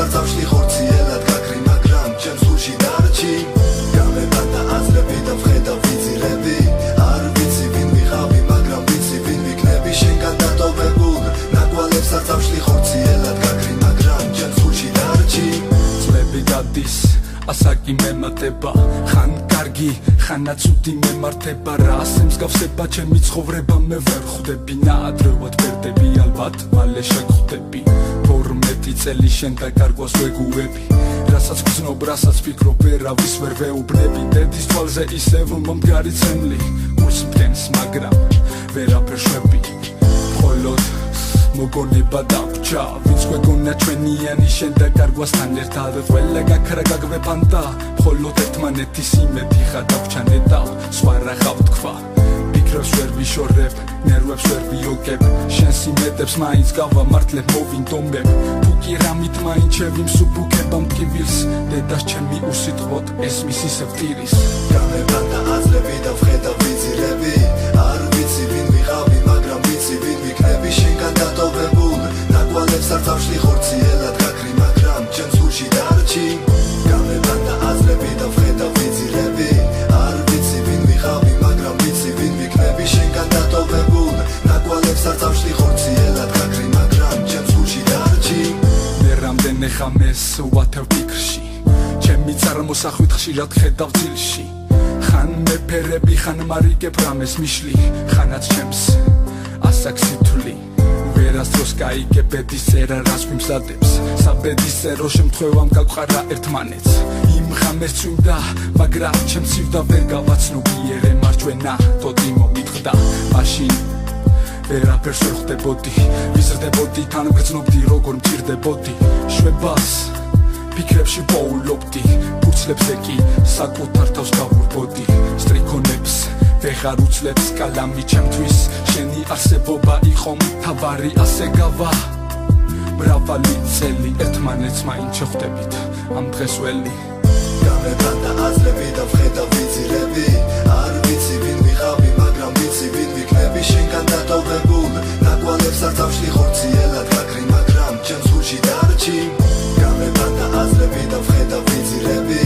სარწავში ხორციელად გაქრი მაგრამ ჩემს გულში დარჩი გამებადა აზრები და ვხედავ ვიზირები არ ვიცი ვინ ვიყავი მაგრამ ვიცი ვინ ვიქნები შენგან დატოვებულ ნაკვალებს სარწავში ხორციელად გაქრი მაგრამ ჩემს გულში დარჩი წლები გადის ასაკი მემატება ხან კარგი ხანა ცუდი მემართება რა ასე მსგავსება ჩემი ცხოვრება მე ვერ ხვდები ნაადრევად ვერდები ალბათ მალე შეგხვდები თორმეტი წელი შენ დაკარგვას ვეგუები რასაც გრძნობ რასაც ფიქრობ ვერავის ვერ ვეუბნები დედის თვალზე ისევ მომდგარი ცემლი გულს მტენს მაგრამ ვერაფერ შვები მხოლოდ მოგონება დაგვჭა ვინც გვეგონა ჩვენიანი შენ დაკარგვასთან ერთად ყველა გაქრა გაგვეფანტა მხოლოდ ერთმანეთის იმედი ხადავჩანე და სხვა რა ხავ თქვა ფიქრებს ვერ ვიშორებ ნერვებს ვერ ვიოგებ შენს იმედებს მაინც გავამართლებ მოვინდომებ თუ კი რამით მაინც შევიმსუბუქებ ამ ტკივილს დედას ჩემი უსიტყვოდ ესმის ისევ ტირის გამებადა აზრები და ვხედავ ვიზირები არ ვიცი ვინ ვიყავი მაგრამ ვიცი ვინ ვიქნები შენგან დატოვებულ ნაკვალებს სარწავში ხორციელად გაქრი მაგრამ ჩემს გულში დარჩი გამებადა აზრები და ვხედავ ვიზირები არ ვიცი ვინ ვიყავი მაგრამ ვიცი ვინ ვიქნები შენგან დატოვებულ ნაკვალებს სარწავში ხორციელად გაქრი მაგრამ ჩემს გულში დარჩი მე რამდენ ხამეს ვათევ ფიქრში ჩემი წარმოსახვით ხშირად ხედავ ძილში ხან მეფერები ხან მარიგებ რამეს მიშლი ხანაც ჩემს ასაკს ითვლი ვერასდროს გაიგებ ბედის წერა რას გვიმზადებს საბედისწერო შემთხვევამ გავყარა ერთმანეთს იმ ხამეს წვიმდა მაგრამ ჩემს ცივდა ვერ გავაცნობიერე მარჯვენა თოდი მომიტყდა მაშინ ვერაფერს ვერ ხვდებოდი ვიზრდებოდი თან ვგრძნობდი როგორ მჭირდებოდი შვებას ფიქრებში პოულობდი ფურცლებზე კი საკუთარ თავს გავურბოდი სტრიქონებს ვეღარ უძლებს კალამი ჩემთვის შენი არსებობა იყო მთავარი ასე გავა მრავალი წელი ერთმანეთს მაინც შეხვდებით ამ დღესველი გამებადა აზრები და ვხედავ ვიზირები არ ვიცი ვინ ვიყავი მაგრამ ვიცი ვინ ვიქნები შენგან დატოვებულ ნაკვალებს სარწავში ხორციელად გაქრი მაგრამ ჩემს გულში დარჩი გამებადა აზრები და ვხედავ ვიზირები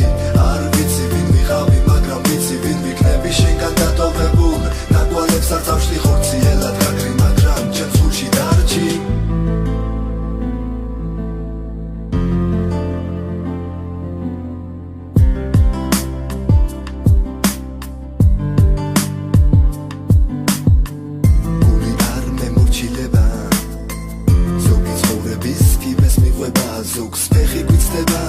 არ ვიცი ვინ ვიყავი მაგრამ ვიცი ვინ ვიქნები შენგან დატოვებულ ნაკვალებს სარწავში ხორციელად გაქრი მაგრამ ჩემს გულში დარჩი ზოგს ფეხი გვიცდება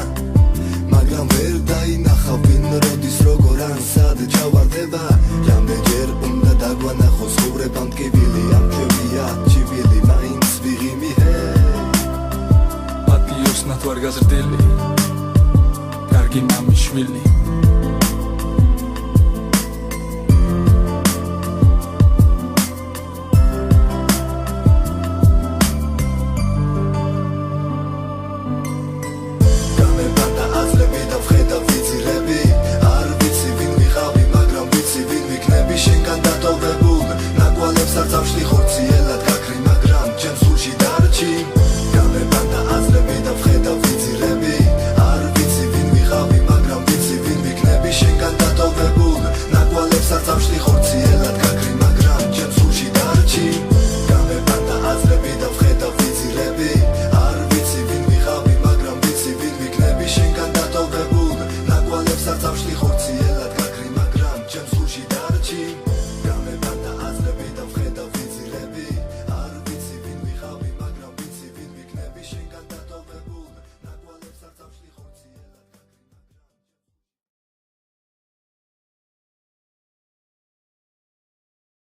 მაგრამ ვერ დაინახავ ვინ როდის როგორ ან სად ჩავარდება რამდენჯერ უნდა დაგვანახოს ცხოვრებამ ტკივილი ამ ჩვენია ჩივილი მაინც ვიღიმი პატიოს ნათვარ გაზრდილი კარგი მამიშვილი